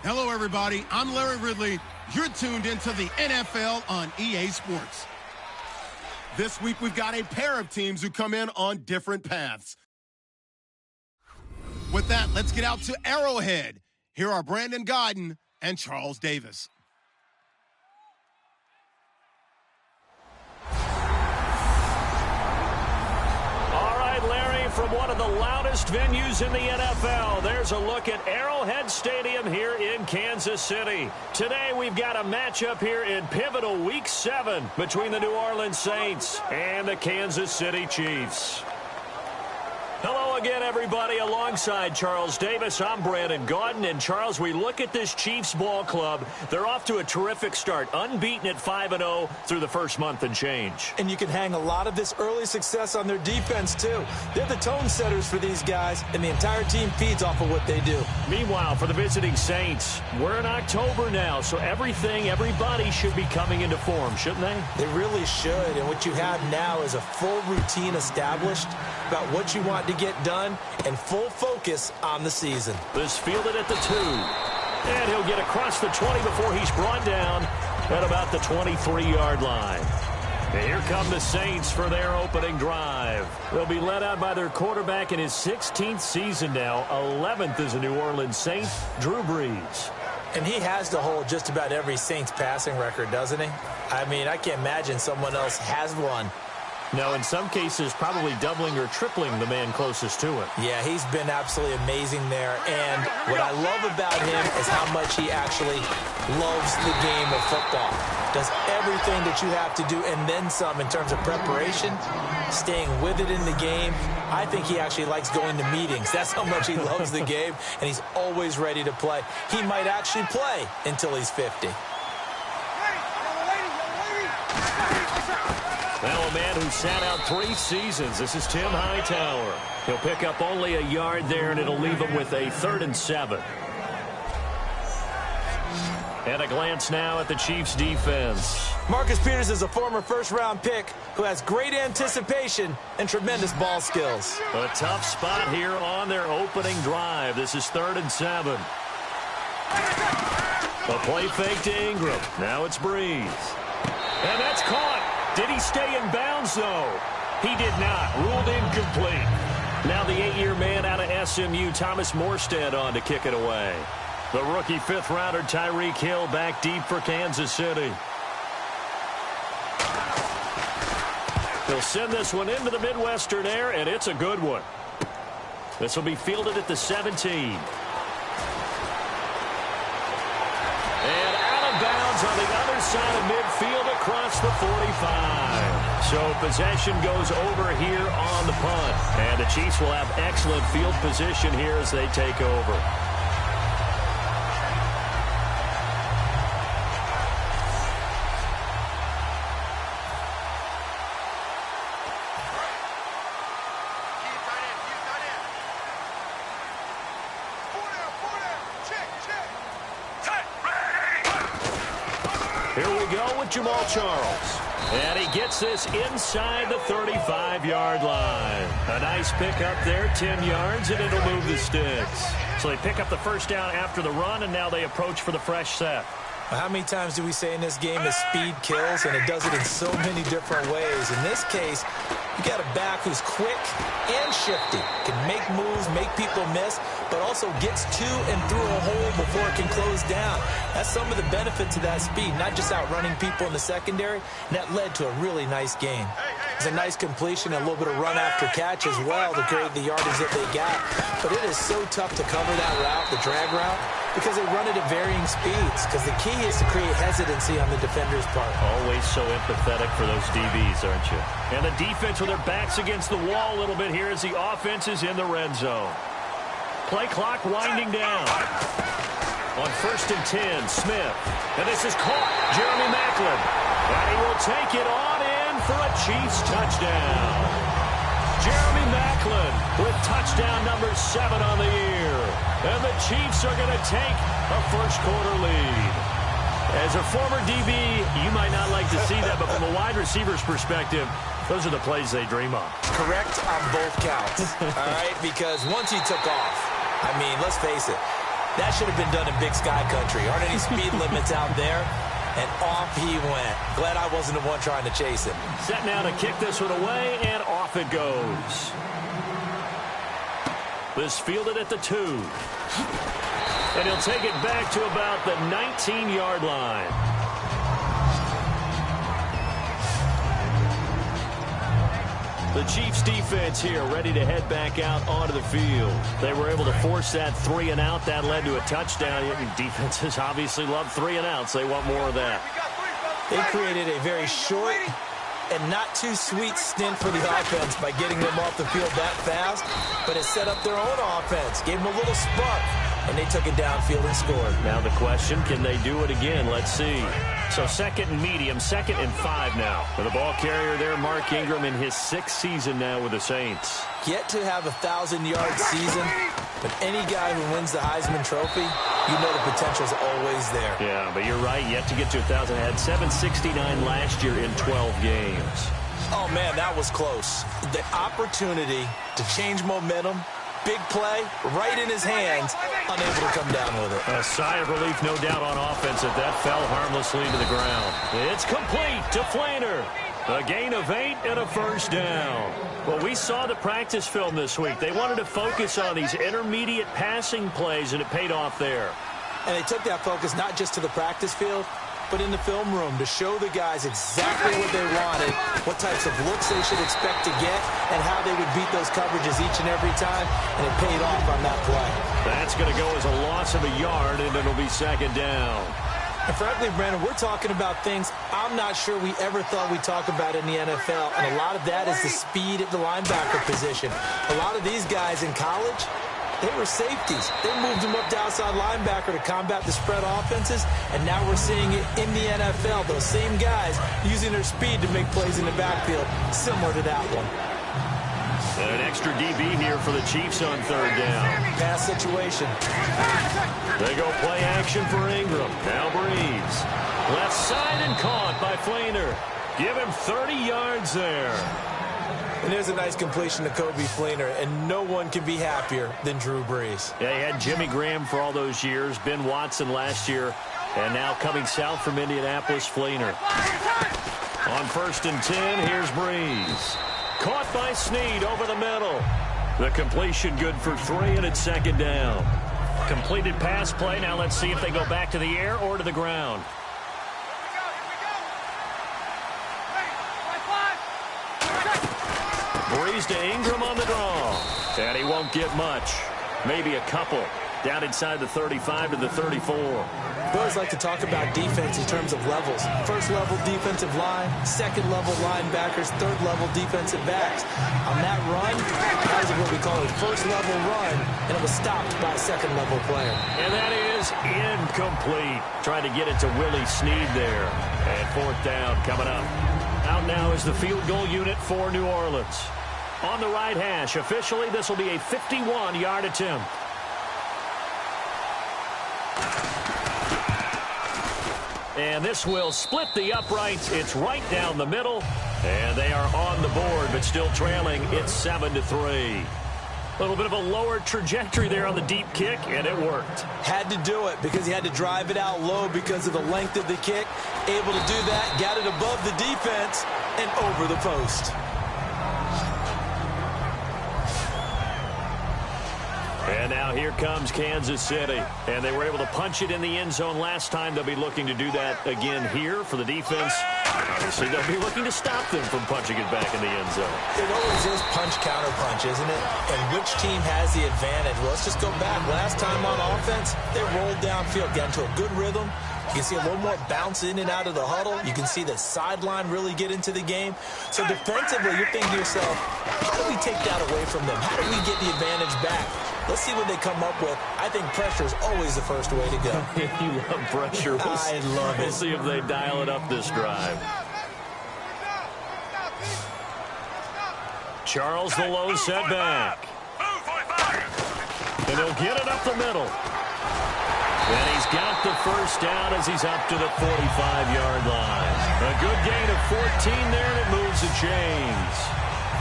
Hello, everybody. I'm Larry Ridley. You're tuned into the NFL on EA Sports. This week, we've got a pair of teams who come in on different paths. With that, let's get out to Arrowhead. Here are Brandon Gaudin and Charles Davis. From one of the loudest venues in the NFL, there's a look at Arrowhead Stadium here in Kansas City. Today we've got a matchup here in pivotal Week 7 between the New Orleans Saints and the Kansas City Chiefs. Hello again, everybody. Alongside Charles Davis, I'm Brandon Gaudin. And, Charles, we look at this Chiefs ball club. They're off to a terrific start, unbeaten at 5-0 through the first month and change. And you can hang a lot of this early success on their defense, too. They're the tone setters for these guys, and the entire team feeds off of what they do. Meanwhile, for the visiting Saints, we're in October now, so everybody should be coming into form, shouldn't they? They really should, and what you have now is a full routine established about what you want to get done and full focus on the season. This fielded at the 2. And he'll get across the 20 before he's brought down at about the 23-yard line. And here come the Saints for their opening drive. They'll be led out by their quarterback in his 16th season now, 11th as a New Orleans Saint, Drew Brees. And he has to hold just about every Saints passing record, doesn't he? I mean, I can't imagine someone else has one. No, in some cases, probably doubling or tripling the man closest to him. Yeah, he's been absolutely amazing there. And what I love about him is how much he actually loves the game of football. Does everything that you have to do and then some in terms of preparation, staying with it in the game. I think he actually likes going to meetings. That's how much he loves the game, and he's always ready to play. He might actually play until he's 50. Well, a man who sat out 3 seasons. This is Tim Hightower. He'll pick up only a yard there, and it'll leave him with a 3rd and 7. And a glance now at the Chiefs' defense. Marcus Peters is a former first-round pick who has great anticipation and tremendous ball skills. A tough spot here on their opening drive. This is 3rd and 7. A play fake to Ingram. Now it's Brees. And that's caught. Did he stay in bounds, though? He did not. Ruled incomplete. Now the 8-year man out of SMU, Thomas Morstead, on to kick it away. The rookie 5th-rounder Tyreek Hill back deep for Kansas City. He'll send this one into the Midwestern air, and it's a good one. This will be fielded at the 17. And out of bounds on the other side of midfield across the 45. So possession goes over here on the punt. And the Chiefs will have excellent field position here as they take over. Here we go with Jamal Charles. And he gets this inside the 35-yard line. A nice pick up there, 10 yards, and it'll move the sticks. So they pick up the first down after the run, and now they approach for the fresh set. How many times do we say in this game that speed kills, and it does it in so many different ways? In this case, you got a back who's quick and shifty, can make moves, make people miss, but also gets to and through a hole before it can close down. That's some of the benefits of that speed, not just outrunning people in the secondary, and that led to a really nice game. It's a nice completion, a little bit of run after catch as well to create the yardage that they got. But it is so tough to cover that route, the drag route, because they run it at varying speeds, because the key is to create hesitancy on the defender's part. Always so empathetic for those DBs, aren't you? And the defense with their backs against the wall a little bit here as the offense is in the red zone. Play clock winding down. On 1st and 10, Smith. And this is caught. Jeremy Maclin. And he will take it on in for a Chiefs touchdown. Jeremy Maclin with touchdown number 7 on the year. And the Chiefs are going to take a first-quarter lead. As a former DB, you might not like to see that, but from a wide receiver's perspective, those are the plays they dream of. Correct on both counts, all right? Because once he took off, I mean, let's face it, That should have been done in Big Sky Country. Aren't any speed limits out there? And off he went. Glad I wasn't the one trying to chase him. Set now to kick this one away, and off it goes. This fielded at the 2. And he'll take it back to about the 19-yard line. The Chiefs defense here ready to head back out onto the field. They were able to force that 3 and out. That led to a touchdown. Defenses obviously love 3 and outs. They want more of that. They created a very short and not too sweet stint for the offense by getting them off the field that fast, but it set up their own offense, gave them a little spark, and they took it downfield and scored. Now the question, can they do it again? Let's see. So 2nd and medium, 2nd and 5 now. For the ball carrier there, Mark Ingram in his 6th season now with the Saints. Yet to have a 1,000-yard season, but any guy who wins the Heisman Trophy, you know the potential's always there. Yeah, but you're right, yet to get to 1,000. Had 769 last year in 12 games. Oh, man, that was close. The opportunity to change momentum, big play, right in his hands, unable to come down with it. A sigh of relief, no doubt, on offense that fell harmlessly to the ground. It's complete to Flainer. A gain of 8 and a first down. Well, we saw the practice film this week. They wanted to focus on these intermediate passing plays, and it paid off there. And they took that focus not just to the practice field, but in the film room to show the guys exactly what they wanted, what types of looks they should expect to get, and how they would beat those coverages each and every time, and it paid off on that play. That's going to go as a loss of a yard, and it'll be 2nd down. And frankly, Brandon, we're talking about things I'm not sure we ever thought we'd talk about in the NFL, and a lot of that is the speed at the linebacker position. A lot of these guys in college, they were safeties. They moved them up to outside linebacker to combat the spread offenses, and now we're seeing it in the NFL. Those same guys using their speed to make plays in the backfield, similar to that one. And an extra DB here for the Chiefs on 3rd down. Pass situation. They go play action for Ingram. Now Breeze. Left side and caught by Flainer. Give him 30 yards there. And there's a nice completion to Kobe Flainer, and no one can be happier than Drew Brees. Yeah, he had Jimmy Graham for all those years, Ben Watson last year, and now coming south from Indianapolis, Flainer. On 1st and 10, here's Breeze. Caught by Snead over the middle. The completion good for 3, and it's 2nd down. Completed pass play. Now let's see if they go back to the air or to the ground. Breeze to Ingram on the draw. And he won't get much. Maybe a couple. Down inside the 35 to the 34. We always like to talk about defense in terms of levels. 1st level defensive line, 2nd level linebackers, 3rd level defensive backs. On that run, that was what we call a 1st level run, and it was stopped by a 2nd level player. And that is incomplete. Trying to get it to Willie Snead there. And 4th down coming up. Out now is the field goal unit for New Orleans. On the right hash, officially this will be a 51-yard attempt. And this will split the uprights. It's right down the middle. And they are on the board, but still trailing. It's 7-3. A little bit of a lower trajectory there on the deep kick, and it worked. Had to do it because he had to drive it out low because of the length of the kick. Able to do that, got it above the defense, and over the post. And now here comes Kansas City. And they were able to punch it in the end zone last time. They'll be looking to do that again here for the defense. Obviously, they'll be looking to stop them from punching it back in the end zone. It always is punch-counter-punch, isn't it? And which team has the advantage? Well, let's just go back. Last time on offense, they rolled downfield, got into a good rhythm. You can see a little more bounce in and out of the huddle. You can see the sideline really get into the game. So defensively, you're thinking to yourself, how do we take that away from them? How do we get the advantage back? Let's see what they come up with. I think pressure is always the first way to go. You love pressure. I love it. We'll see if they dial it up this drive. Charles the low setback. And he'll get it up the middle. And he's got the first down as he's up to the 45-yard line. A good gain of 14 there, and it moves the chains.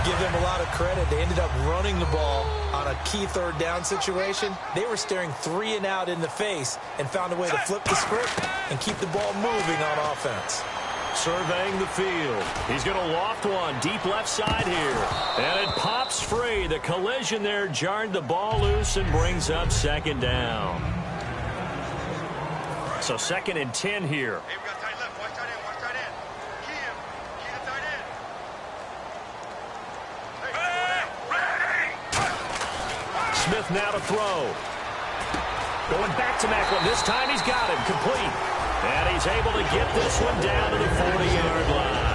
Give them a lot of credit. They ended up running the ball on a key third down situation. They were staring 3 and out in the face and found a way to flip the script and keep the ball moving on offense. Surveying the field. He's going to loft one deep left side here. And it pops free. The collision there jarred the ball loose and brings up second down. So 2nd and 10 here. Hey, we got tight left. Watch tight end. Watch tight end. Key him. Key the tight end. Hey, Smith now to throw. Going back to Macklin. This time he's got him. Complete. And he's able to get this one down to the 40-yard line.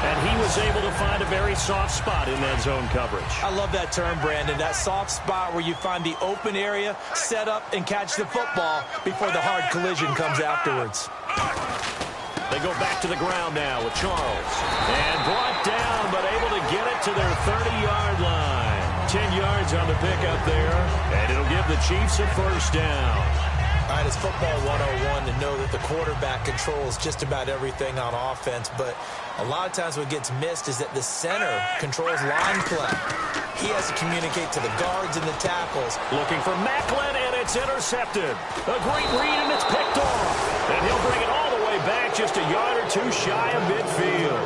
And he was able to find a very soft spot in that zone coverage. I love that term, Brandon. That soft spot where you find the open area, set up, and catch the football before the hard collision comes afterwards. They go back to the ground now with Charles. And brought down, but able to get it to their 30-yard line. 10 yards on the pickup there. And it'll give the Chiefs a first down. All right, it's football 101 to know that the quarterback controls just about everything on offense, but a lot of times what gets missed is that the center controls line play. He has to communicate to the guards and the tackles. Looking for Macklin, and it's intercepted. A great read, and it's picked off. And he'll bring it all the way back just a yard or two shy of midfield.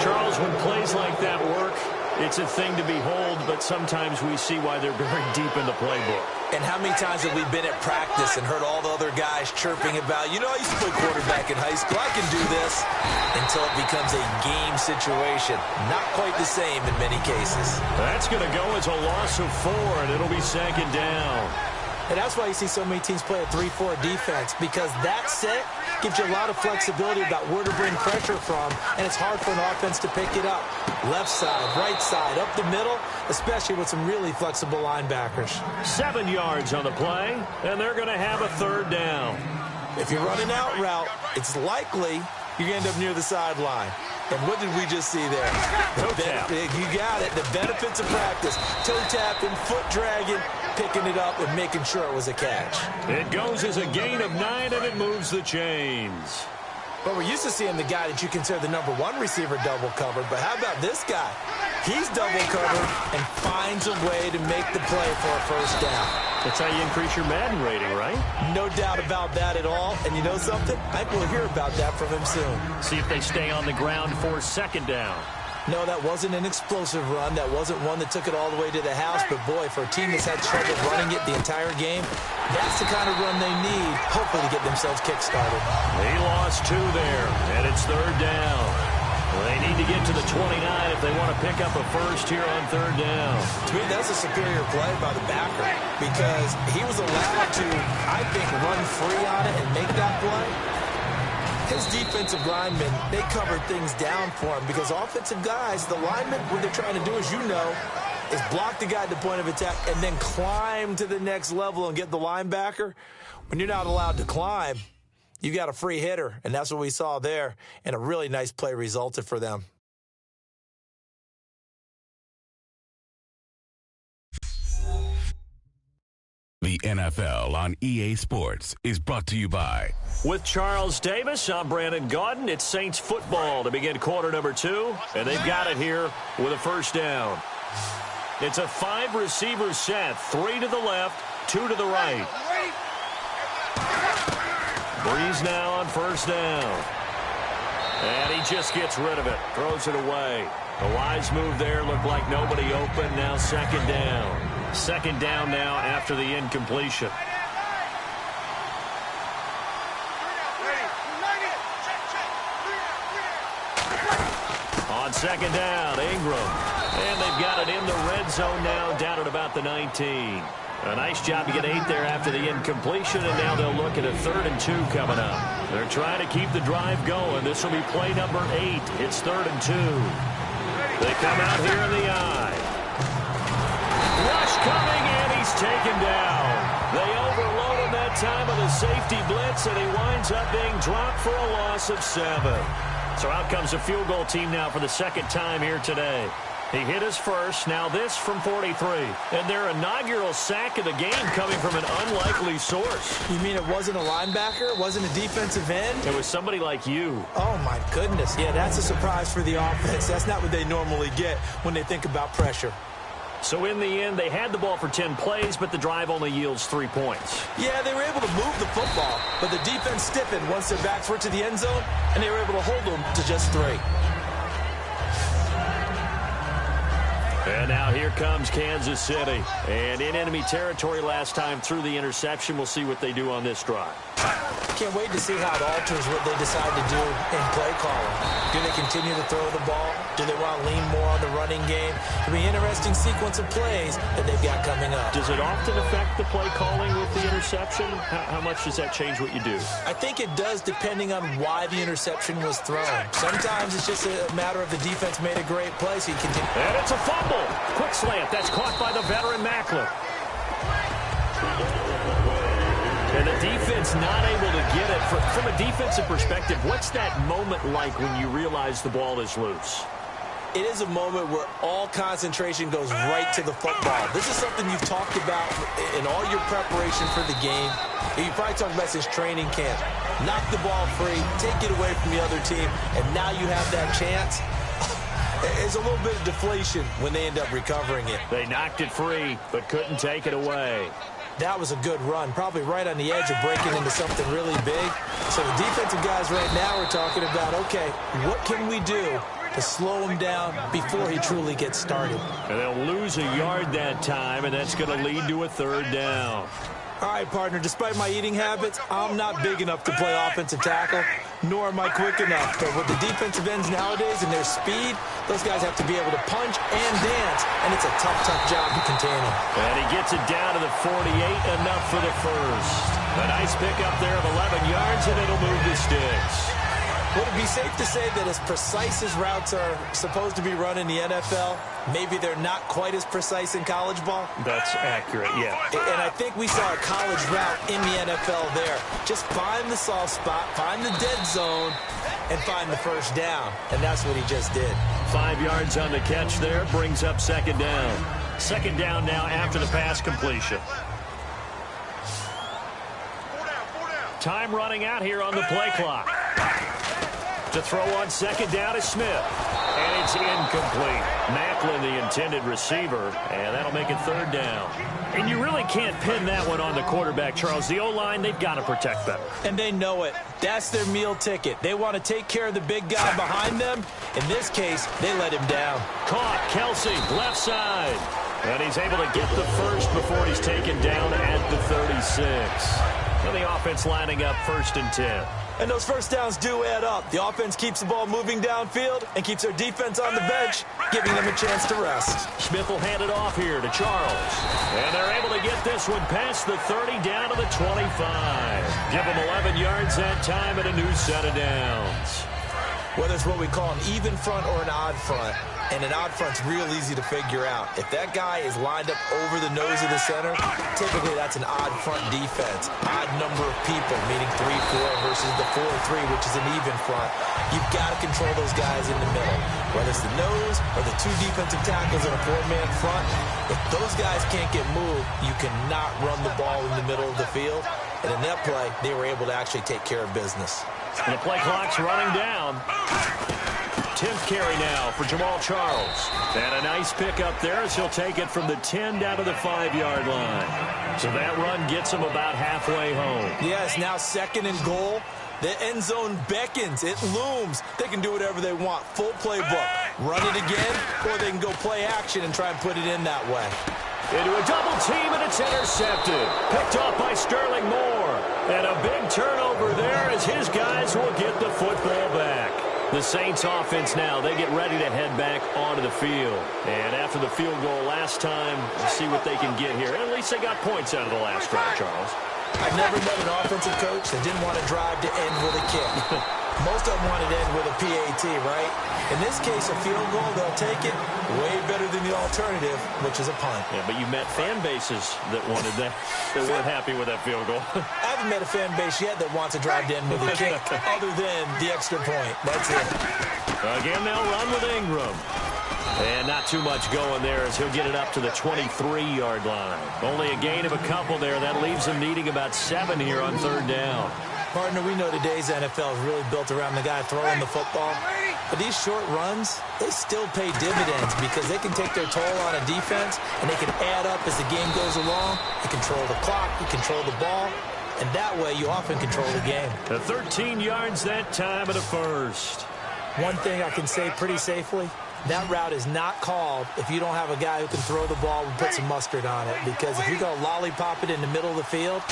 Charles, when plays like that work, it's a thing to behold, but sometimes we see why they're very deep in the playbook. And how many times have we been at practice and heard all the other guys chirping about, you know, I used to play quarterback in high school, I can do this, until it becomes a game situation. Not quite the same in many cases. That's going to go as a loss of 4, and it'll be 2nd down. And that's why you see so many teams play a 3-4 defense, because that set gives you a lot of flexibility about where to bring pressure from, and it's hard for an offense to pick it up. Left side, right side, up the middle, especially with some really flexible linebackers. 7 yards on the play, and they're going to have a 3rd down. If you're running out route, it's likely you're going to end up near the sideline. And what did we just see there? Toe tap. You got it. The benefits of practice. Toe tapping, foot dragging, picking it up, and making sure it was a catch. It goes as a gain of 9, and it moves the chains. But we're used to seeing the guy that you consider the number 1 receiver double covered. But how about this guy? He's double covered and finds a way to make the play for a first down. That's how you increase your Madden rating, right? No doubt about that at all. And you know something? I think we'll hear about that from him soon. See if they stay on the ground for 2nd down. No, that wasn't an explosive run. That wasn't one that took it all the way to the house. But, boy, for a team that's had trouble running it the entire game, that's the kind of run they need, hopefully, to get themselves kick-started. He lost 2 there, and it's 3rd down. Well, they need to get to the 29 if they want to pick up a first here on 3rd down. To me, that's a superior play by the backer because he was allowed to, I think, run free on it and make that play. His defensive linemen, they covered things down for him because offensive guys, the linemen, what they're trying to do, as you know, is block the guy at the point of attack and then climb to the next level and get the linebacker. When you're not allowed to climb, you got a free hitter, and that's what we saw there, and a really nice play resulted for them. The NFL on EA Sports is brought to you by... With Charles Davis, I'm Brandon Gaudin. It's Saints football to begin quarter number 2, and they've got it here with a first down. It's a 5-receiver set, 3 to the left, 2 to the right. Breeze now on first down. And he just gets rid of it, throws it away. A wise move there, looked like nobody open, now 2nd down. 2nd down now after the incompletion. On 2nd down, Ingram. And they've got it in the red zone now, down at about the 19. A nice job to get 8 there after the incompletion, and now they'll look at a 3rd and 2 coming up. They're trying to keep the drive going. This will be play number 8. It's 3rd and 2. They come out here in the eye. Rush coming, and he's taken down. They overload him that time with a safety blitz, and he winds up being dropped for a loss of 7. So out comes a field goal team now for the 2nd time here today. He hit his first. Now this from 43. And their inaugural sack of the game coming from an unlikely source. You mean it wasn't a linebacker? It wasn't a defensive end? It was somebody like you. Oh, my goodness. Yeah, that's a surprise for the offense. That's not what they normally get when they think about pressure. So in the end, they had the ball for 10 plays, but the drive only yields 3 points. Yeah, they were able to move the football, but the defense stiffened once their backs were to the end zone, and they were able to hold them to just 3. And now here comes Kansas City. And in enemy territory last time through the interception. We'll see what they do on this drive. Can't wait to see how it alters what they decide to do in play calling. Do they continue to throw the ball? Do they want to lean more on the running game? It'll be an interesting sequence of plays that they've got coming up. Does it often affect the play calling with the interception? How much does that change what you do? I think it does, depending on why the interception was thrown. Sometimes it's just a matter of the defense made a great play, so you continue. And it's a fumble. Quick slant. That's caught by the veteran Macklin. And the defense not able to get it. From a defensive perspective, what's that moment like when you realize the ball is loose? It is a moment where all concentration goes right to the football. This is something you've talked about in all your preparation for the game. You probably talked about since training camp. Knock the ball free, take it away from the other team, and now you have that chance. It's a little bit of deflation when they end up recovering it. They knocked it free, but couldn't take it away. That was a good run, probably right on the edge of breaking into something really big. So the defensive guys right now are talking about, okay, what can we do to slow him down before he truly gets started? And they'll lose a yard that time, and that's going to lead to a 3rd down. All right, partner, despite my eating habits, I'm not big enough to play offensive tackle, nor am I quick enough. But with the defensive ends nowadays and their speed, those guys have to be able to punch and dance, and it's a tough, tough job to contain them. And he gets it down to the 48, enough for the first. A nice pickup there of 11 yards, and it'll move the sticks. Would it be safe to say that as precise as routes are supposed to be run in the NFL, maybe they're not quite as precise in college ball? That's accurate, yeah. And I think we saw a college route in the NFL there. Just find the soft spot, find the dead zone, and find the first down. And that's what he just did. 5 yards on the catch there, brings up 2nd down. 2nd down now after the pass completion. Time running out here on the play clock. To throw on 2nd down is Smith. And it's incomplete. Macklin, the intended receiver, and that'll make it 3rd down. And you really can't pin that one on the quarterback, Charles. The O-line, they've got to protect better. And they know it. That's their meal ticket. They want to take care of the big guy behind them. In this case, they let him down. Caught, Kelsey, left side. And he's able to get the first before he's taken down at the 36. And the offense lining up 1st and 10. And those first downs do add up. The offense keeps the ball moving downfield and keeps their defense on the bench, giving them a chance to rest. Smith will hand it off here to Charles. And they're able to get this one past the 30 down to the 25. Give them 11 yards that time and a new set of downs. Whether it's what we call an even front or an odd front, and an odd front's real easy to figure out. If that guy is lined up over the nose of the center, typically that's an odd front defense. Odd number of people, meaning 3-4 versus the 4-3, which is an even front. You've got to control those guys in the middle. Whether it's the nose or the 2 defensive tackles in a 4-man front, if those guys can't get moved, you cannot run the ball in the middle of the field. And in that play, they were able to actually take care of business. And the play clock's running down. 10th carry now for Jamal Charles. And a nice pickup there as he'll take it from the 10 down to the 5-yard line. So that run gets him about halfway home. Yes, now 2nd and goal. The end zone beckons. It looms. They can do whatever they want. Full playbook. Run it again, or they can go play action and try and put it in that way. Into a double team, and it's intercepted. Picked off by Sterling Moore. And a big turnover there as his guys will get the football back. The Saints offense now, they get ready to head back onto the field. And after the field goal last time, we'll see what they can get here. At least they got points out of the last drive, Charles. I've never met an offensive coach that didn't want to drive to end with a kick. Most of them wanted to end with a PAT, right? In this case, a field goal, they'll take it way better than the alternative, which is a punt. Yeah, but you met fan bases that wanted that. They weren't happy with that field goal. I haven't met a fan base yet that wants to drive to end with a kick other than the extra point. That's it. Again, they'll run with Ingram. And not too much going there as he'll get it up to the 23-yard line. Only a gain of a couple there. That leaves him needing about 7 here on 3rd down. Partner, we know today's NFL is really built around the guy throwing the football. But these short runs, they still pay dividends because they can take their toll on a defense, and they can add up as the game goes along. You control the clock, you control the ball, and that way you often control the game. The 13 yards that time and a first. One thing I can say pretty safely, that route is not called if you don't have a guy who can throw the ball and put some mustard on it. Because if you're going to lollipop it in the middle of the field,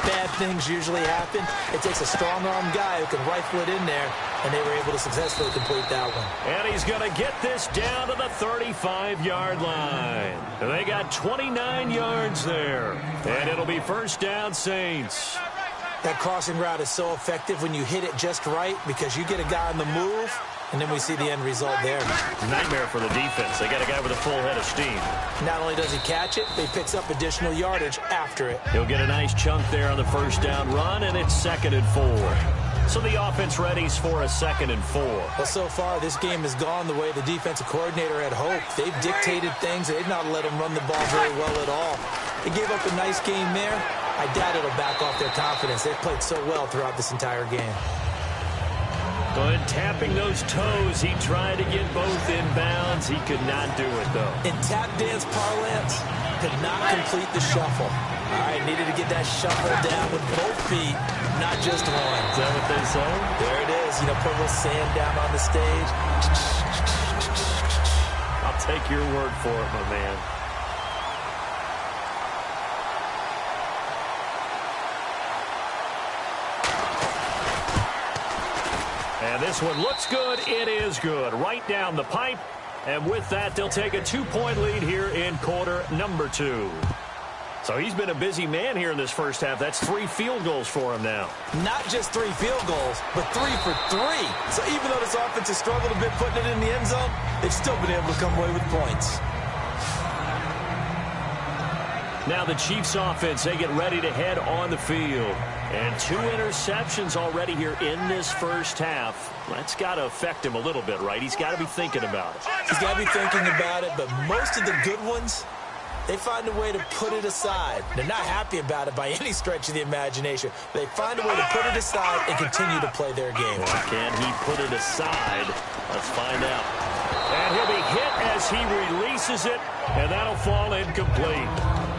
bad things usually happen. It takes a strong-arm guy who can rifle it in there, and they were able to successfully complete that one. And he's going to get this down to the 35-yard line. They got 29 yards there. And it'll be 1st down, Saints. That crossing route is so effective when you hit it just right because you get a guy on the move, and then we see the end result there. Nightmare for the defense. They got a guy with a full head of steam. Not only does he catch it, he picks up additional yardage after it. He'll get a nice chunk there on the 1st down run, and it's 2nd and 4. So the offense readies for a 2nd and 4. Well, so far, this game has gone the way the defensive coordinator had hoped. They've dictated things. They've not let him run the ball very well at all. They gave up a nice game there. I doubt it'll back off their confidence. They've played so well throughout this entire game. Good tapping those toes. He tried to get both in bounds. He could not do it, though. In tap dance parlance, could not complete the shuffle. All right, needed to get that shuffle down with both feet, not just one. Is that what they say? There it is. You know, put a little sand down on the stage. I'll take your word for it, my man. And this one looks good. It is good. Right down the pipe. And with that, they'll take a 2-point lead here in quarter number 2. So he's been a busy man here in this first half. That's 3 field goals for him now. Not just 3 field goals, but 3 for 3. So even though this offense has struggled a bit putting it in the end zone, they've still been able to come away with points. Now the Chiefs offense, they get ready to head on the field. And 2 interceptions already here in this first half. That's got to affect him a little bit, right? He's got to be thinking about it. He's got to be thinking about it, but most of the good ones, they find a way to put it aside. They're not happy about it by any stretch of the imagination. They find a way to put it aside and continue to play their game. Well, can he put it aside? Let's find out. And he'll be hit as he releases it, and that'll fall incomplete.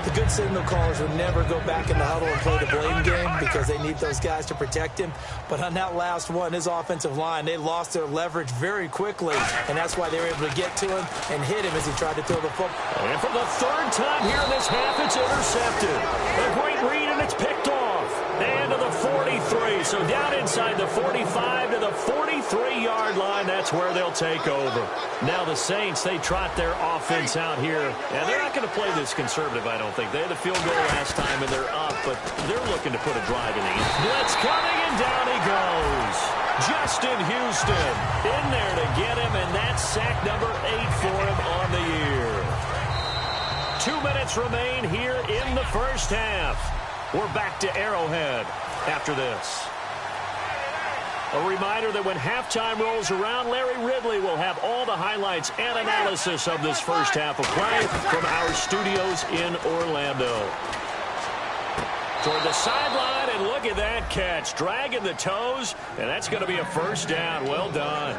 The good signal callers will never go back in the huddle and play the blame game because they need those guys to protect him. But on that last one, his offensive line, they lost their leverage very quickly, and that's why they were able to get to him and hit him as he tried to throw the football. And for the 3rd time here in this half, it's intercepted. A great read, and it's picked off. And to the 43. So down inside the 45 to the 43-yard line. That's where they'll take over. Now the Saints, they trot their offense out here. And they're not going to play this conservative, I don't think. They had the field goal last time, and they're up. But they're looking to put a drive in the end. Blitz coming, and down he goes. Justin Houston in there to get him. And that's sack number 8 for him on the year. 2 minutes remain here in the first half. We're back to Arrowhead after this. A reminder that when halftime rolls around, Larry Ridley will have all the highlights and analysis of this first half of play from our studios in Orlando. Toward the sideline, and look at that catch. Dragging the toes, and that's going to be a 1st down. Well done.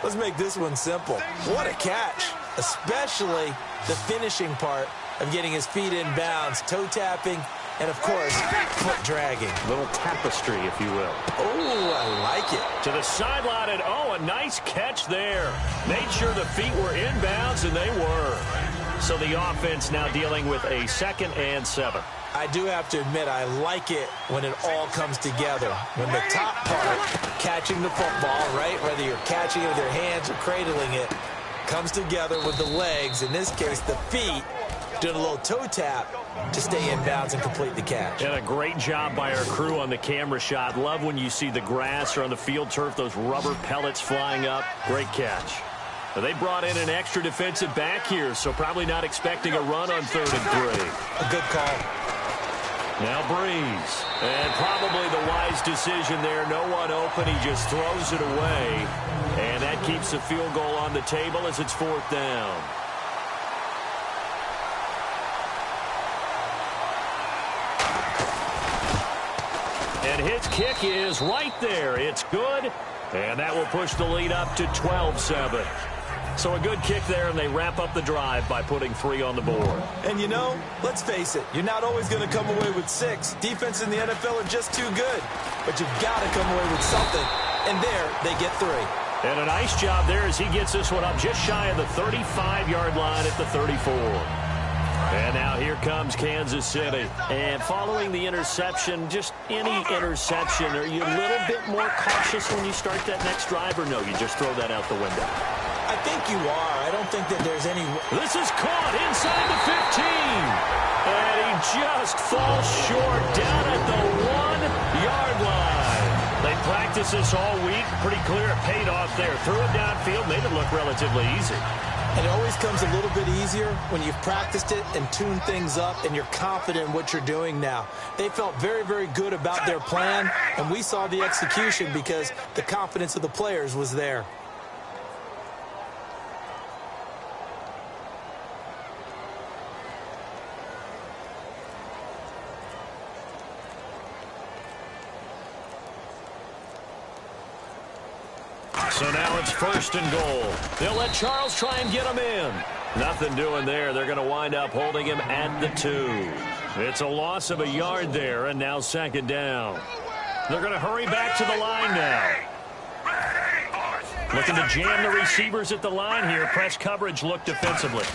Let's make this one simple. What a catch, especially the finishing part of getting his feet in bounds, toe tapping, and, of course, foot dragging. A little tapestry, if you will. Oh, I like it. To the sideline, and a nice catch there. Made sure the feet were in bounds, and they were. So the offense now dealing with a 2nd and 7. I do have to admit, I like it when it all comes together. When the top part, catching the football, right, whether you're catching it with your hands or cradling it, comes together with the legs, in this case the feet, doing a little toe tap to stay in bounds and complete the catch. And a great job by our crew on the camera shot. Love when you see the grass or on the field turf, those rubber pellets flying up. Great catch. But they brought in an extra defensive back here, so probably not expecting a run on 3rd and 3. A good call. Now Breeze. And probably the wise decision there. No one open. He just throws it away. And that keeps the field goal on the table as it's 4th down. And his kick is right there. It's good. And that will push the lead up to 12-7. So a good kick there, and they wrap up the drive by putting 3 on the board. And you know, let's face it, you're not always going to come away with 6. Defense in the NFL are just too good. But you've got to come away with something. And there, they get 3. And a nice job there as he gets this one up just shy of the 35-yard line at the 34. And now here comes Kansas City. And following the interception, just any interception, are you a little bit more cautious when you start that next drive, or no, you just throw that out the window? I think you are. I don't think that there's any... This is caught inside the 15. And he just falls short down at the 1-yard line. They practiced this all week. Pretty clear it paid off there. Threw it downfield, made it look relatively easy. And it always comes a little bit easier when you've practiced it and tuned things up and you're confident in what you're doing now. They felt very, very good about their plan, and we saw the execution because the confidence of the players was there. So now it's 1st and goal. They'll let Charles try and get him in. Nothing doing there. They're going to wind up holding him at the 2. It's a loss of a yard there, and now 2nd down. They're going to hurry back to the line now. Looking to jam the receivers at the line here. Press coverage look defensively.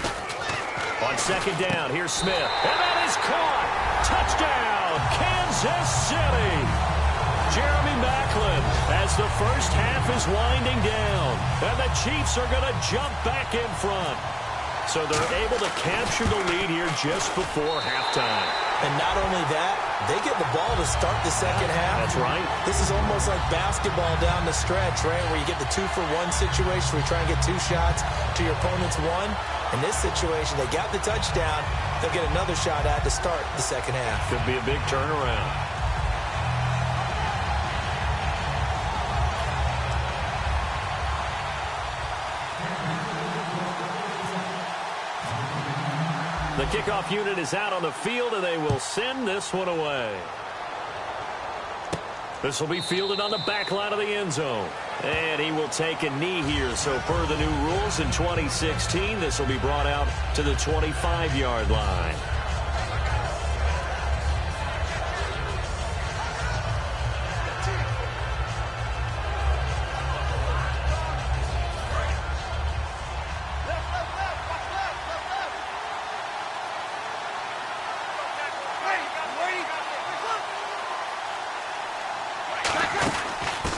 On 2nd down, here's Smith. And that is caught. Touchdown, Kansas City. Jeremy Maclin as the first half is winding down. And the Chiefs are going to jump back in front. So they're able to capture the lead here just before halftime. And not only that, they get the ball to start the second half. That's right. This is almost like basketball down the stretch, right, where you get the 2-for-1 situation where you try and get 2 shots to your opponent's 1. In this situation, they got the touchdown. They'll get another shot at to start the second half. Could be a big turnaround. The kickoff unit is out on the field, and they will send this one away. This will be fielded on the back line of the end zone. And he will take a knee here. So per the new rules in 2016, this will be brought out to the 25-yard line.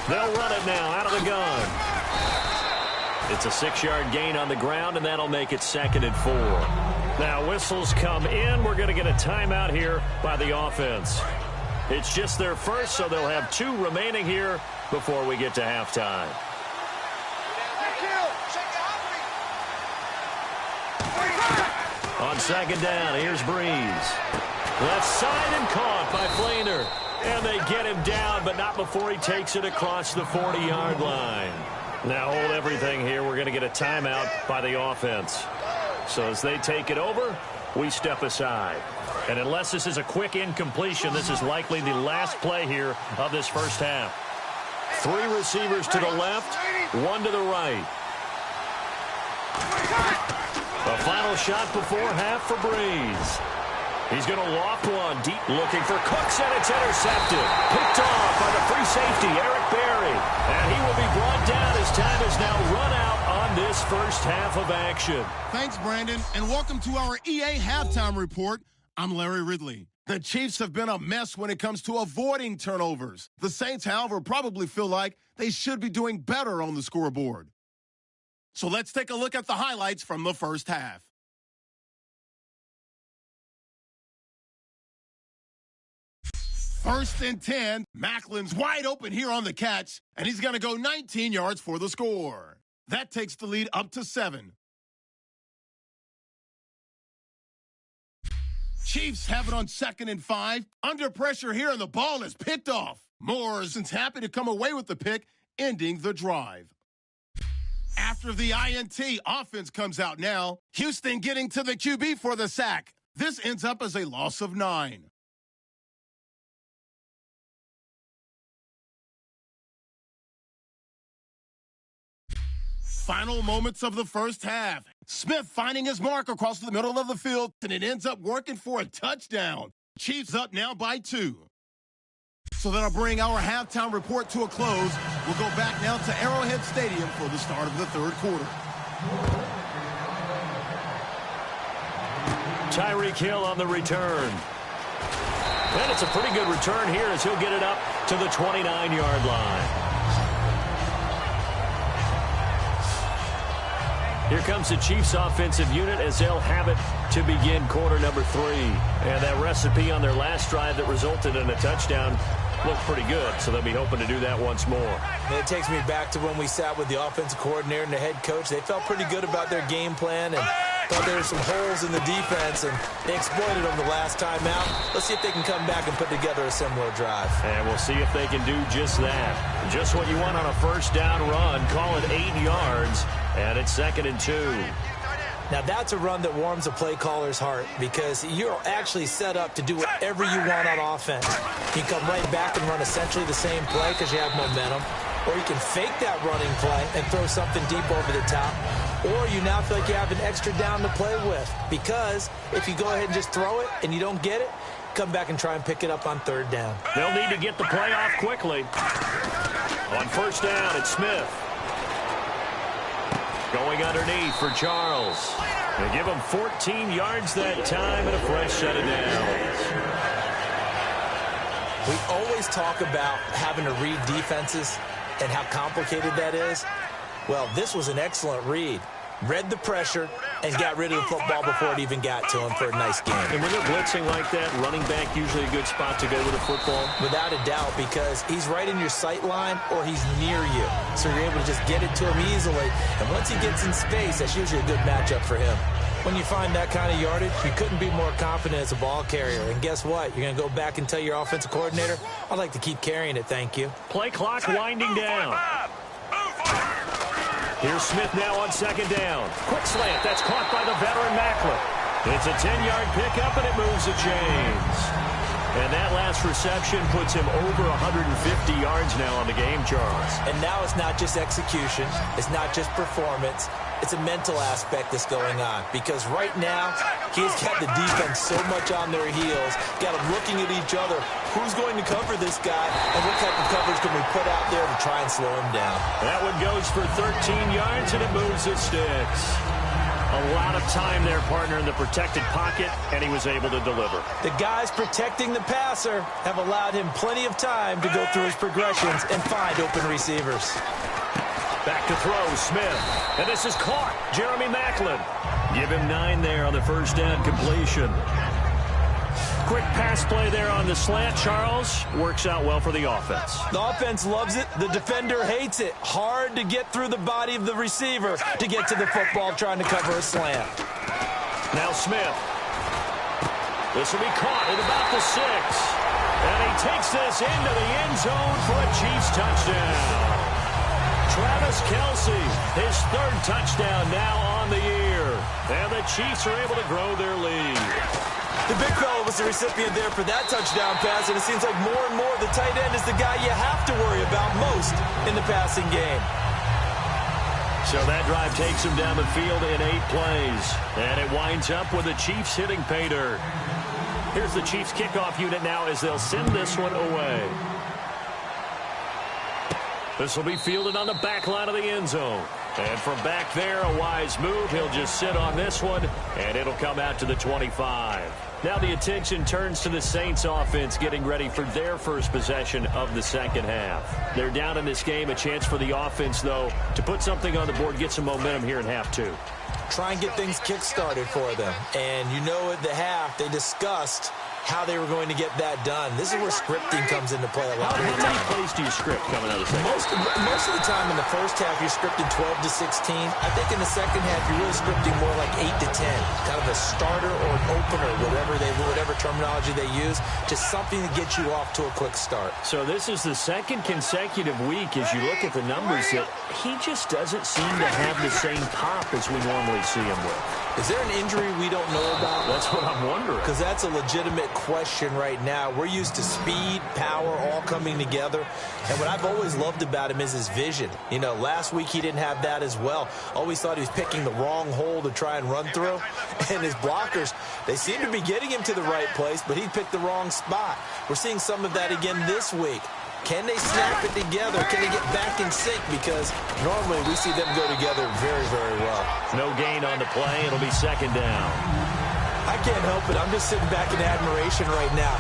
They'll run it now out of the gun. It's a 6-yard gain on the ground, and that'll make it 2nd and 4. Now whistles come in. We're going to get a timeout here by the offense. It's just their first, so they'll have 2 remaining here before we get to halftime. On 2nd down, here's Breeze. Left side and caught by Flainer. And they get him down, but not before he takes it across the 40-yard line. Now hold everything here. We're going to get a timeout by the offense. So as they take it over, we step aside. And unless this is a quick incompletion, this is likely the last play here of this first half. 3 receivers to the left, 1 to the right. A final shot before half for Breeze. He's going to loft one deep, looking for Cooks, and it's intercepted. Picked off by the free safety, Eric Berry. And he will be brought down as time is now run out on this first half of action. Thanks, Brandon, and welcome to our EA Halftime Report. I'm Larry Ridley. The Chiefs have been a mess when it comes to avoiding turnovers. The Saints, however, probably feel like they should be doing better on the scoreboard. So let's take a look at the highlights from the first half. First and 10, Macklin's wide open here on the catch, and he's going to go 19 yards for the score. That takes the lead up to 7. Chiefs have it on 2nd and 5. Under pressure here, and the ball is picked off. Morrison's happy to come away with the pick, ending the drive. After the INT, offense comes out now. Houston getting to the QB for the sack. This ends up as a loss of 9. Final moments of the first half. Smith finding his mark across the middle of the field, and it ends up working for a touchdown. Chiefs up now by 2. So that'll bring our halftime report to a close. We'll go back now to Arrowhead Stadium for the start of the third quarter. Tyreek Hill on the return. And it's a pretty good return here as he'll get it up to the 29-yard line. Here comes the Chiefs offensive unit as they'll have it to begin quarter number 3. And that recipe on their last drive that resulted in a touchdown looked pretty good, so they'll be hoping to do that once more. And it takes me back to when we sat with the offensive coordinator and the head coach. They felt pretty good about their game plan and thought there were some holes in the defense, and they exploited them the last time out. Let's see if they can come back and put together a similar drive. And we'll see if they can do just that. Just what you want on a first down run. Call it 8 yards, and it's 2nd and 2. Now, that's a run that warms a play caller's heart because you're actually set up to do whatever you want on offense. You come right back and run essentially the same play because you have momentum, or you can fake that running play and throw something deep over the top, or you now feel like you have an extra down to play with because if you go ahead and just throw it and you don't get it, come back and try and pick it up on 3rd down. They'll need to get the play off quickly. On first down, it's Smith. Going underneath for Charles. They give him 14 yards that time and a fresh set of downs. We always talk about having to read defenses and how complicated that is. Well, this was an excellent read. Read the pressure and got rid of the football before it even got to him for a nice game. And when they're blitzing like that, running back usually a good spot to go with the football? Without a doubt, because he's right in your sight line or he's near you. So you're able to just get it to him easily. And once he gets in space, that's usually a good matchup for him. When you find that kind of yardage, you couldn't be more confident as a ball carrier. And guess what? You're going to go back and tell your offensive coordinator, I'd like to keep carrying it, thank you. Play clock winding down. Here's Smith now on 2nd down. Quick slant. That's caught by the veteran Macklin. It's a 10-yard pickup, and it moves the chains. And that last reception puts him over 150 yards now on the game, Charles. And now it's not just execution. It's not just performance. It's a mental aspect that's going on. Because right now, he's got the defense so much on their heels. Got them looking at each other. Who's going to cover this guy? And what type of coverage can we put out there to try and slow him down? That one goes for 13 yards, and it moves the sticks. A lot of time there, partner, in the protected pocket, and he was able to deliver. The guys protecting the passer have allowed him plenty of time to go through his progressions and find open receivers. Back to throw, Smith. And this is caught. Jeremy Macklin. Give him 9 there on the first down completion. Quick pass play there on the slant, Charles. Works out well for the offense. The offense loves it. The defender hates it. Hard to get through the body of the receiver to get to the football trying to cover a slant. Now Smith. This will be caught at about the 6. And he takes this into the end zone for a Chiefs touchdown. Travis Kelce, his 3rd touchdown now on the year. And the Chiefs are able to grow their lead. The big fella was the recipient there for that touchdown pass, and it seems like more and more the tight end is the guy you have to worry about most in the passing game. So that drive takes him down the field in 8 plays. And it winds up with the Chiefs hitting pay dirt. Here's the Chiefs kickoff unit now as they'll send this one away. This will be fielded on the back line of the end zone. And from back there, a wise move. He'll just sit on this one, and it'll come out to the 25. Now the attention turns to the Saints offense getting ready for their first possession of the second half. They're down in this game. A chance for the offense, though, to put something on the board, get some momentum here in half 2. Try and get things kick-started for them. And you know at the half, they discussed how they were going to get that done. This is where scripting comes into play a lot of the How many time. plays do you script coming out of the second? Most of the time in the first half, you're scripting 12 to 16. I think in the second half, you're really scripting more like 8 to 10. Kind of a starter or an opener, whatever terminology they use. Just something to get you off to a quick start. So this is the second consecutive week, as you look at the numbers, that he just doesn't seem to have the same pop as we normally see him with. Is there an injury we don't know about? That's what I'm wondering. Because that's a legitimate question right now. We're used to speed, power, all coming together. And what I've always loved about him is his vision. You know, last week he didn't have that as well. Always thought he was picking the wrong hole to try and run through. And his blockers, they seem to be getting him to the right place, but he picked the wrong spot. We're seeing some of that again this week. Can they snap it together? Can they get back in sync? Because normally we see them go together very, very well. No gain on the play. It'll be second down. I can't help it. I'm just sitting back in admiration right now.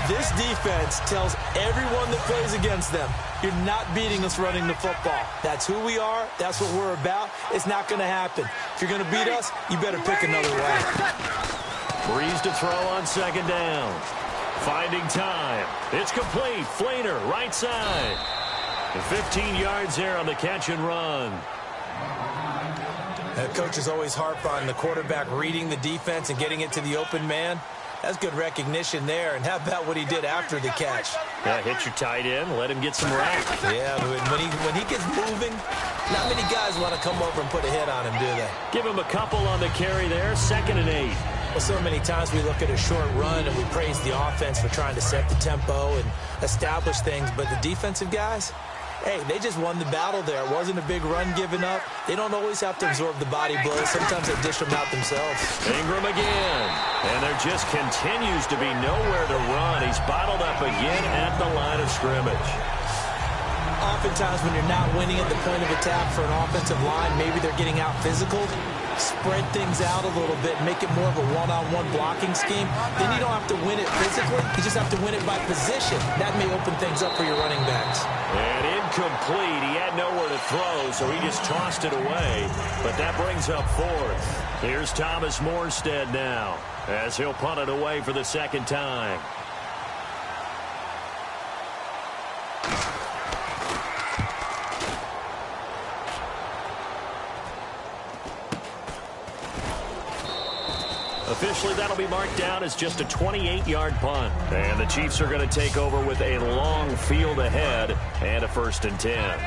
This defense tells everyone that plays against them, you're not beating us running the football. That's who we are. That's what we're about. It's not going to happen. If you're going to beat us, you better pick another way. Breeze to throw on second down. Finding time. It's complete. Fleener, right side. And 15 yards there on the catch and run. Coaches always harp on the quarterback reading the defense and getting it to the open man. That's good recognition there. And how about what he did after the catch? Yeah, hit your tight end. Let him get some rap. Yeah, when he gets moving, not many guys want to come over and put a hit on him, do they? Give him a couple on the carry there. 2nd and 8. Well, so many times we look at a short run and we praise the offense for trying to set the tempo and establish things, but the defensive guys, hey, they just won the battle there. It wasn't a big run given up. They don't always have to absorb the body blows. Sometimes they dish them out themselves. Ingram again. And there just continues to be nowhere to run. He's bottled up again at the line of scrimmage. Oftentimes when you're not winning at the point of attack for an offensive line, maybe they're getting out physical. Spread things out a little bit, make it more of a one-on-one blocking scheme. Then you don't have to win it physically. You just have to win it by position. That may open things up for your running backs. And incomplete. He had nowhere to throw, so he just tossed it away. But that brings up 4th. Here's Thomas Morstead now, as he'll punt it away for the second time. Officially, that'll be marked down as just a 28-yard punt. And the Chiefs are going to take over with a long field ahead and a 1st and 10.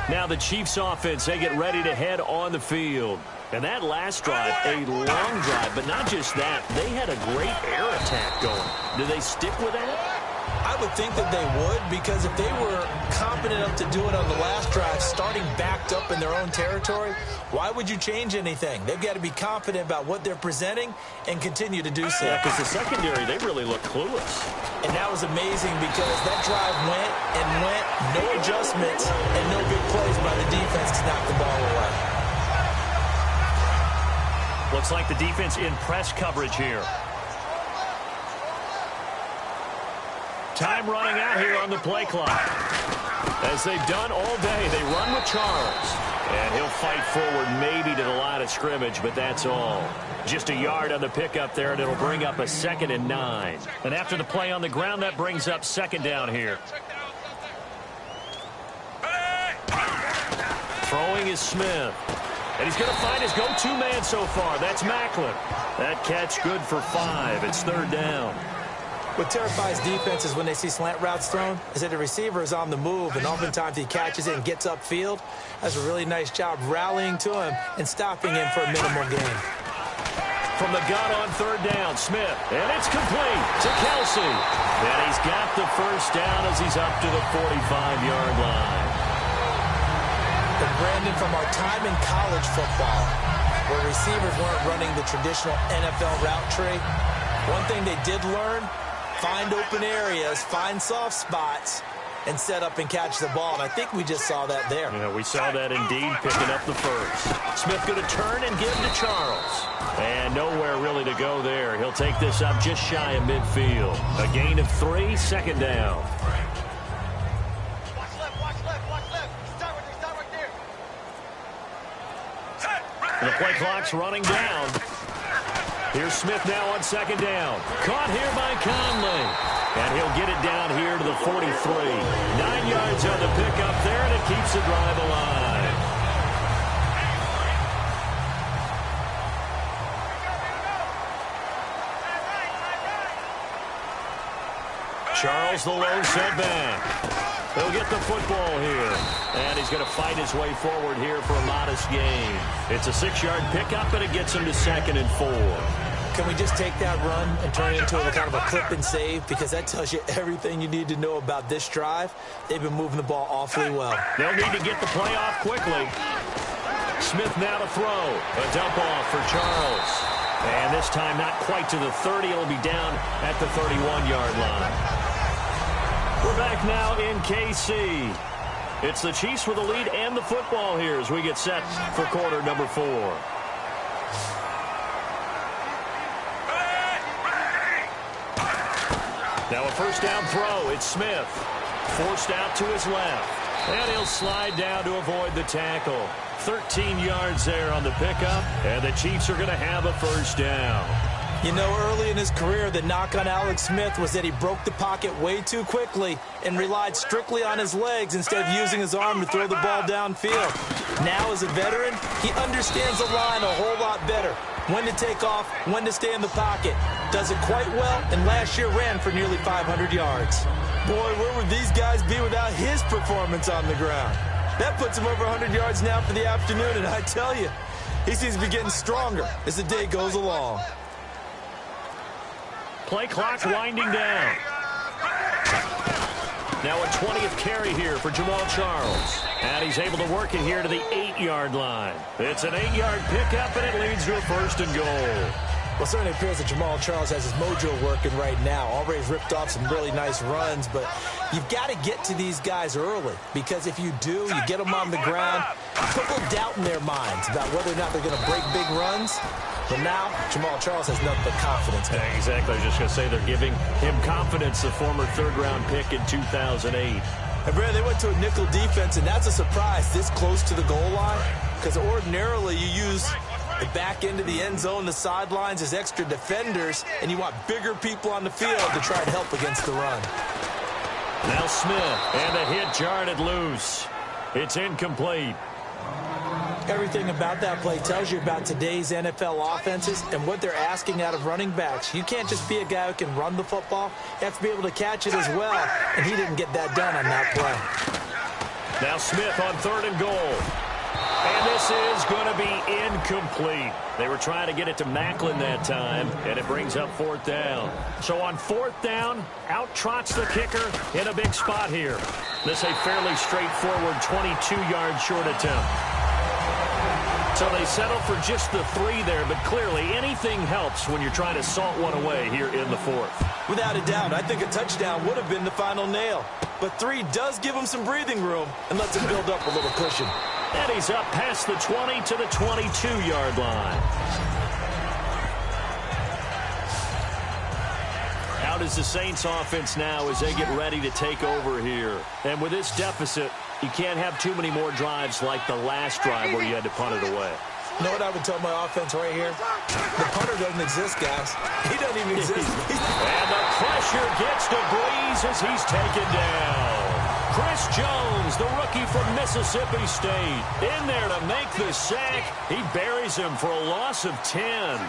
Now the Chiefs offense, they get ready to head on the field. And that last drive, a long drive, but not just that. They had a great air attack going. Do they stick with that? I would think that they would, because if they were competent enough to do it on the last drive, starting backed up in their own territory, why would you change anything? They've got to be confident about what they're presenting and continue to do so. Yeah, because the secondary, they really look clueless. And that was amazing because that drive went and went, no adjustments and no big plays by the defense to knock the ball away. Looks like the defense in press coverage here. Time running out here on the play clock. As they've done all day, they run with Charles. And he'll fight forward maybe to the line of scrimmage, but that's all. Just a yard on the pickup there, and it'll bring up a 2nd and 9. And after the play on the ground, that brings up 2nd down here. Throwing is Smith. And he's going to find his go-to man so far. That's Macklin. That catch good for 5. It's 3rd down. What terrifies defenses when they see slant routes thrown is that the receiver is on the move, and oftentimes he catches it and gets upfield. That's a really nice job rallying to him and stopping him for a minimal gain. From the gun on 3rd down, Smith. And it's complete to Kelsey. And he's got the 1st down as he's up to the 45-yard line. And Brandon, from our time in college football, where receivers weren't running the traditional NFL route tree, one thing they did learn, find open areas, find soft spots, and set up and catch the ball. And I think we just saw that there. Yeah, we saw that indeed, picking up the 1st. Smith going to turn and give to Charles. And nowhere really to go there. He'll take this up just shy of midfield. A gain of 3, 2nd down. Watch left, watch left, watch left. Stop right there. And the play clock's running down. Here's Smith now on second down. Caught here by Conley. And he'll get it down here to the 43. 9 yards on the pickup there, and it keeps the drive alive. Charles, the low setback. He'll get the football here. And he's going to fight his way forward here for a modest gain. It's a 6-yard pickup, and it gets him to 2nd and 4. Can we just take that run and turn it into a kind of a clip and save? Because that tells you everything you need to know about this drive. They've been moving the ball awfully well. They'll need to get the play off quickly. Smith now to throw. A dump off for Charles. And this time not quite to the 30. It'll be down at the 31-yard line. We're back now in KC. It's the Chiefs with the lead and the football here as we get set for quarter number 4. Now a first down throw. It's Smith. Forced out to his left. And he'll slide down to avoid the tackle. 13 yards there on the pickup. And the Chiefs are going to have a first down. You know, early in his career, the knock on Alex Smith was that he broke the pocket way too quickly and relied strictly on his legs instead of using his arm to throw the ball downfield. Now, as a veteran, he understands the line a whole lot better. When to take off, when to stay in the pocket. Does it quite well, and last year ran for nearly 500 yards. Boy, where would these guys be without his performance on the ground? That puts him over 100 yards now for the afternoon, and I tell you, he seems to be getting stronger as the day goes along. Play clock winding down. Now a 20th carry here for Jamal Charles. And he's able to work it here to the 8-yard line. It's an 8-yard pickup, and it leads to a 1st and goal. Well, it certainly appears that Jamal Charles has his mojo working right now. Already ripped off some really nice runs, but you've got to get to these guys early, because if you do, you get them on the ground, put a little doubt in their minds about whether or not they're going to break big runs. But now, Jamal Charles has nothing but confidence. Yeah, exactly. I was just going to say they're giving him confidence, the former 3rd-round pick in 2008. And, Brad, they went to a nickel defense, and that's a surprise this close to the goal line, because ordinarily you use the back end of the end zone, the sidelines as extra defenders, and you want bigger people on the field to try and help against the run. Now Smith, and the hit jarred it loose. It's incomplete. Everything about that play tells you about today's NFL offenses and what they're asking out of running backs. You can't just be a guy who can run the football. You have to be able to catch it as well, and he didn't get that done on that play. Now Smith on 3rd and goal. And this is going to be incomplete. They were trying to get it to Macklin that time, and it brings up 4th down. So on 4th down, out trots the kicker in a big spot here. This a fairly straightforward 22-yard short attempt. So they settle for just the 3 there, but clearly anything helps when you're trying to salt one away here in the 4th. Without a doubt, I think a touchdown would have been the final nail. But 3 does give him some breathing room and lets him build up a little cushion. And he's up past the 20 to the 22-yard line. Out is the Saints offense now as they get ready to take over here. And with this deficit, you can't have too many more drives like the last drive where you had to punt it away. You know what I would tell my offense right here? The punter doesn't exist, guys. He doesn't even exist. And the pressure gets to Breeze as he's taken down. Chris Jones, the rookie from Mississippi State, in there to make the sack. He buries him for a loss of 10.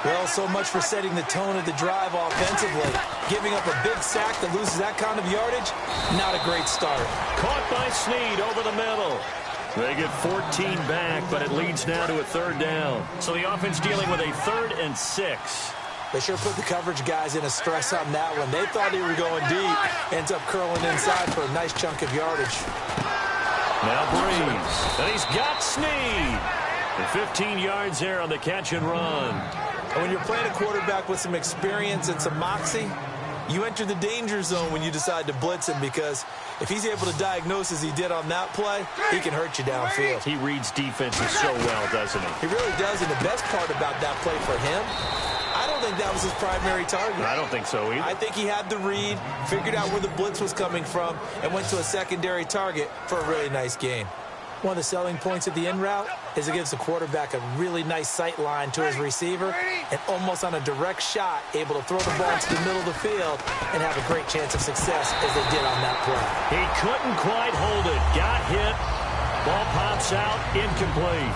Well, so much for setting the tone of the drive offensively. Giving up a big sack that loses that kind of yardage, not a great start. Caught by Snead over the middle. They get 14 back, but it leads now to a 3rd down. So the offense dealing with a 3rd and 6. They sure put the coverage guys in a stress on that one. They thought they were going deep. Ends up curling inside for a nice chunk of yardage. Now Breeze. And he's got Snead. And 15 yards there on the catch and run. And when you're playing a quarterback with some experience and some moxie, you enter the danger zone when you decide to blitz him, because if he's able to diagnose as he did on that play, he can hurt you downfield. He reads defenses so well, doesn't he? He really does, and the best part about that play for him, I don't think that was his primary target. I don't think so either. I think he had the read, figured out where the blitz was coming from, and went to a secondary target for a really nice gain. One of the selling points of the in route is it gives the quarterback a really nice sight line to his receiver and almost on a direct shot able to throw the ball into the middle of the field and have a great chance of success as they did on that play. He couldn't quite hold it. Got hit. Ball pops out. Incomplete.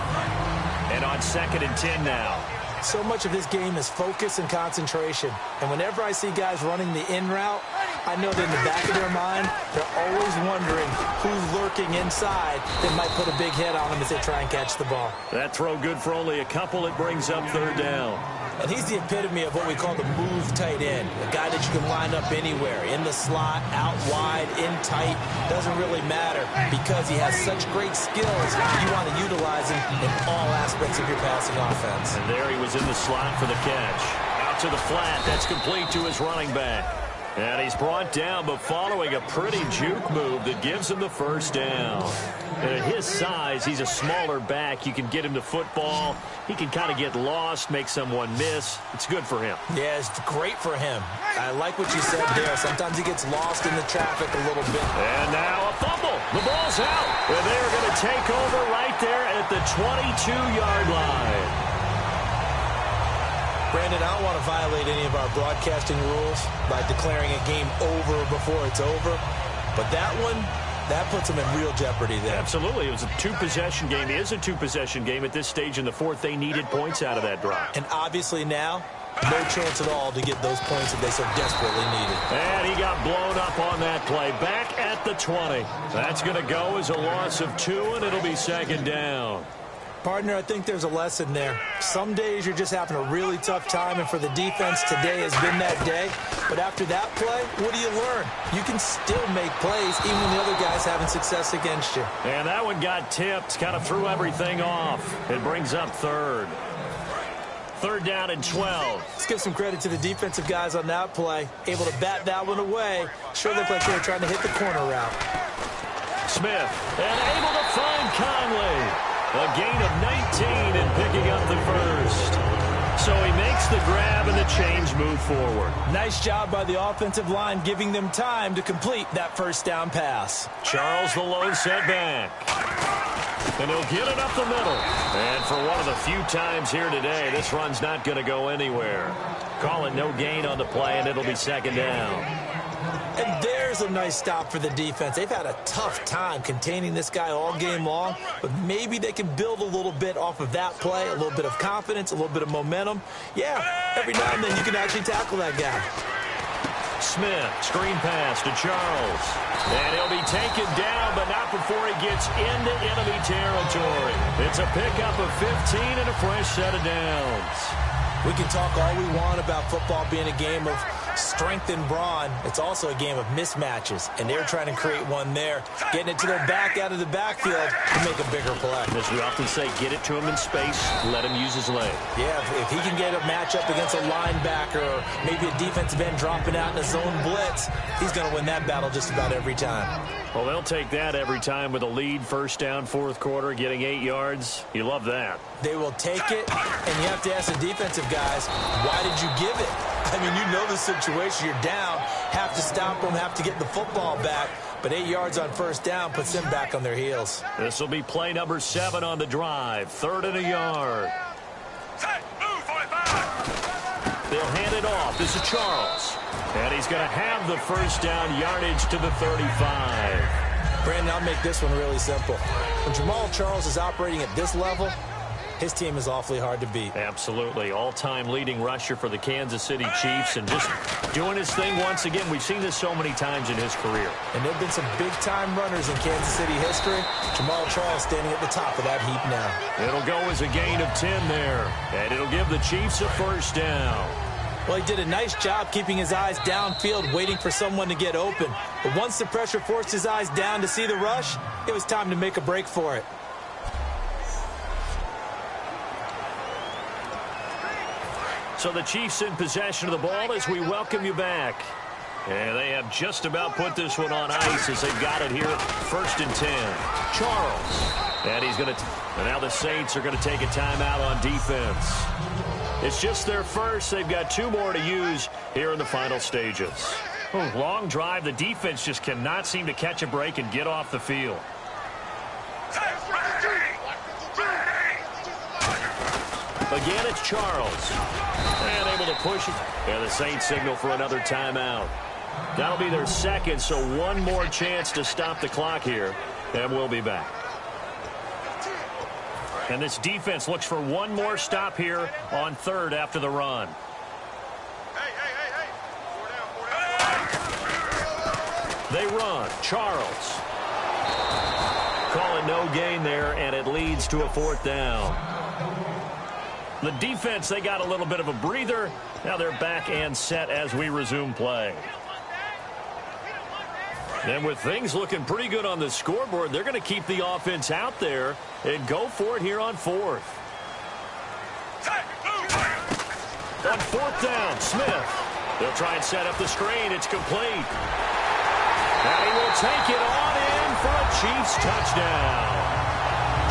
And on 2nd and 10 now. So much of this game is focus and concentration. And whenever I see guys running the in route, I know that in the back of their mind, they're always wondering who's lurking inside that might put a big hit on them as they try and catch the ball. That throw good for only a couple. It brings up 3rd down. And he's the epitome of what we call the move tight end. A guy that you can line up anywhere, in the slot, out wide, in tight. Doesn't really matter because he has such great skills. You want to utilize him in all aspects of your passing offense. And there he was in the slot for the catch. Out to the flat. That's complete to his running back. And he's brought down, but following a pretty juke move that gives him the 1st down. And at his size, he's a smaller back. You can get him to football. He can kind of get lost, make someone miss. It's good for him. Yeah, it's great for him. I like what you said there. Sometimes he gets lost in the traffic a little bit. And now a fumble. The ball's out. And they're going to take over right there at the 22-yard line. Brandon, I don't want to violate any of our broadcasting rules by declaring a game over before it's over. But that one, that puts them in real jeopardy there. Absolutely. It was a 2-possession game. It is a 2-possession game at this stage in the 4th. They needed points out of that drive. And obviously now, no chance at all to get those points that they so desperately needed. And he got blown up on that play. Back at the 20. That's going to go as a loss of 2, and it'll be 2nd down. Partner, I think there's a lesson there. Some days you're just having a really tough time, and for the defense, today has been that day. But after that play, what do you learn? You can still make plays even when the other guy's having success against you. And that one got tipped, kind of threw everything off. It brings up 3rd. 3rd down and 12. Let's give some credit to the defensive guys on that play. Able to bat that one away. Sure looked like they were trying to hit the corner route. Smith, and able to find Conley. A gain of 19 and picking up the 1st. So he makes the grab and the change move forward. Nice job by the offensive line giving them time to complete that 1st down pass. Charles the lone setback. And he'll get it up the middle. And for one of the few times here today, this run's not going to go anywhere. Call it no gain on the play, and it'll be 2nd down. And there's a nice stop for the defense. They've had a tough time containing this guy all game long, but maybe they can build a little bit off of that play, a little bit of confidence, a little bit of momentum. Yeah, every now and then you can actually tackle that guy. Smith, screen pass to Charles. And he'll be taken down, but not before he gets into enemy territory. It's a pickup of 15 and a fresh set of downs. We can talk all we want about football being a game of strength and brawn. It's also a game of mismatches, and they're trying to create one there, getting it to their back out of the backfield to make a bigger play. As we often say, get it to him in space, let him use his leg. Yeah, if he can get a matchup against a linebacker or maybe a defensive end dropping out in a zone blitz, he's going to win that battle just about every time. Well, they'll take that every time with a lead, 1st down, 4th quarter, getting 8 yards. You love that. They will take it, and you have to ask the defensive guys, why did you give it? I mean, you know the situation. You're down, have to stop them, have to get the football back. But 8 yards on 1st down puts them back on their heels. This will be play number 7 on the drive. 3rd and a yard. They'll hand it off. This is Charles. And he's going to have the 1st down yardage to the 35. Brandon, I'll make this one really simple. When Jamal Charles is operating at this level, his team is awfully hard to beat. Absolutely. All-time leading rusher for the Kansas City Chiefs, and just doing his thing once again. We've seen this so many times in his career. And there have been some big-time runners in Kansas City history. Jamal Charles standing at the top of that heap now. It'll go as a gain of 10 there, and it'll give the Chiefs a 1st down. Well, he did a nice job keeping his eyes downfield, waiting for someone to get open. But once the pressure forced his eyes down to see the rush, it was time to make a break for it. So the Chiefs in possession of the ball as we welcome you back. And they have just about put this one on ice as they've got it here. 1st and 10. Charles. And he's going to... And now the Saints are going to take a timeout on defense. It's just their first. They've got 2 more to use here in the final stages. Long drive. The defense just cannot seem to catch a break and get off the field. Again, it's Charles. And able to push it. And the Saints signal for another timeout. That'll be their second, so one more chance to stop the clock here. And we'll be back. And this defense looks for one more stop here on third after the run. Hey. They run. Charles. Calling no gain there, and it leads to a fourth down. The defense, they got a little bit of a breather. Now they're back and set as we resume play. And with things looking pretty good on the scoreboard, they're going to keep the offense out there and go for it here on fourth. On fourth down, Smith. They'll try and set up the screen. It's complete. And he will take it on in for a Chiefs touchdown.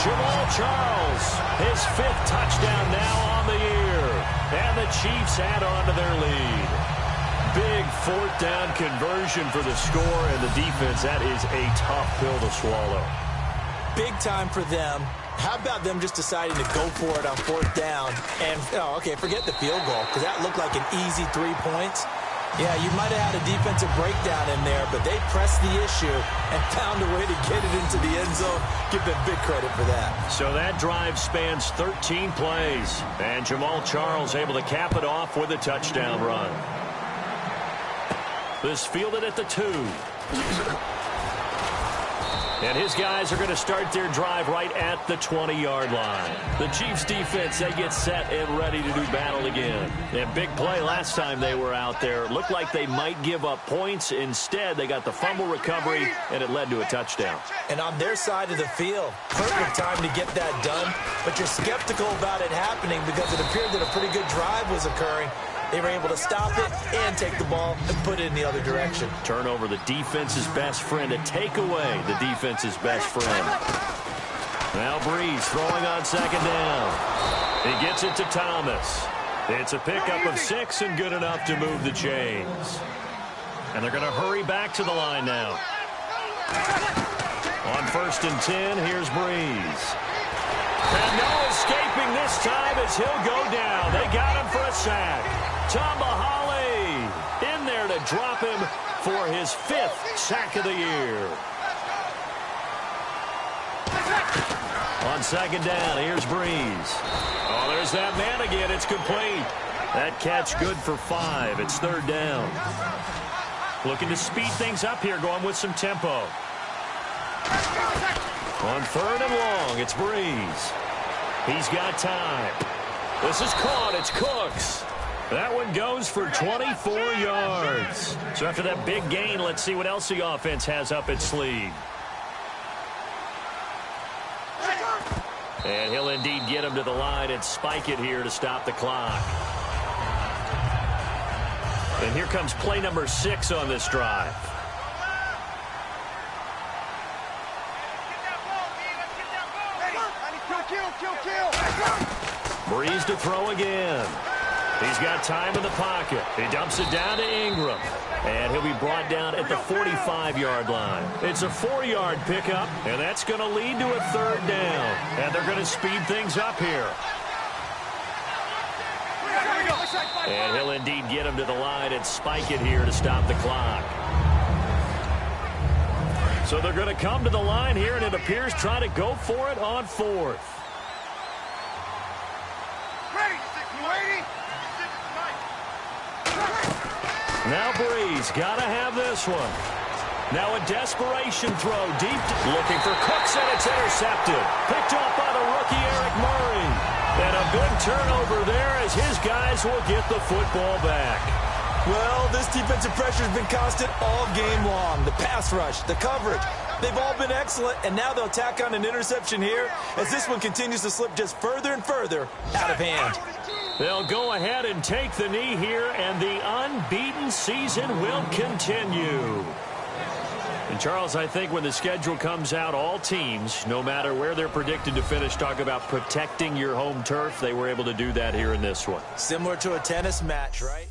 Jamal Charles, his fifth touchdown now on the year. And the Chiefs add on to their lead. Big fourth down conversion for the score, and the defense, that is a tough pill to swallow. Big time for them. How about them just deciding to go for it on fourth down? And, forget the field goal, because that looked like an easy 3 points. Yeah, you might have had a defensive breakdown in there, but they pressed the issue and found a way to get it into the end zone. Give them big credit for that. So that drive spans 13 plays, and Jamal Charles able to cap it off with a touchdown run. This fielded at the 2. And his guys are going to start their drive right at the 20-yard line. The Chiefs defense, they get set and ready to do battle again. And big play last time they were out there. Looked like they might give up points. Instead, they got the fumble recovery, and it led to a touchdown. And on their side of the field, perfect time to get that done. But you're skeptical about it happening because it appeared that a pretty good drive was occurring. They were able to stop it and take the ball and put it in the other direction. Turnover, the defense's best friend. A takeaway, the defense's best friend. Now Breeze throwing on second down. He gets it to Thomas. It's a pickup of 6 and good enough to move the chains. And they're going to hurry back to the line now. On 1st and 10, here's Breeze. And no escaping this time as he'll go down. They got him for a sack. Tambahali in there to drop him for his 5th sack of the year. On second down, here's Breeze. Oh, there's that man again. It's complete. That catch good for 5. It's 3rd down. Looking to speed things up here, going with some tempo. On 3rd and long, it's Breeze. He's got time. This is caught. It's Cooks. That one goes for 24 yards. So after that big gain, let's see what else the offense has up its sleeve. And he'll indeed get him to the line and spike it here to stop the clock. And here comes play number 6 on this drive. Breeze to throw again. He's got time in the pocket. He dumps it down to Ingram. And he'll be brought down at the 45-yard line. It's a 4-yard pickup, and that's going to lead to a 3rd down. And they're going to speed things up here. And he'll indeed get him to the line and spike it here to stop the clock. So they're going to come to the line here, and it appears try to go for it on 4th. Now Breeze, got to have this one. Now a desperation throw deep, looking for Cooks, and it's intercepted. Picked off by the rookie Eric Murray. And a big turnover there as his guys will get the football back. Well, this defensive pressure has been constant all game long. The pass rush, the coverage, they've all been excellent, and now they'll tack on an interception here as this one continues to slip just further and further out of hand. They'll go ahead and take the knee here, and the unbeaten season will continue. And, Charles, I think when the schedule comes out, all teams, no matter where they're predicted to finish, talk about protecting your home turf. They were able to do that here in this one. Similar to a tennis match, right?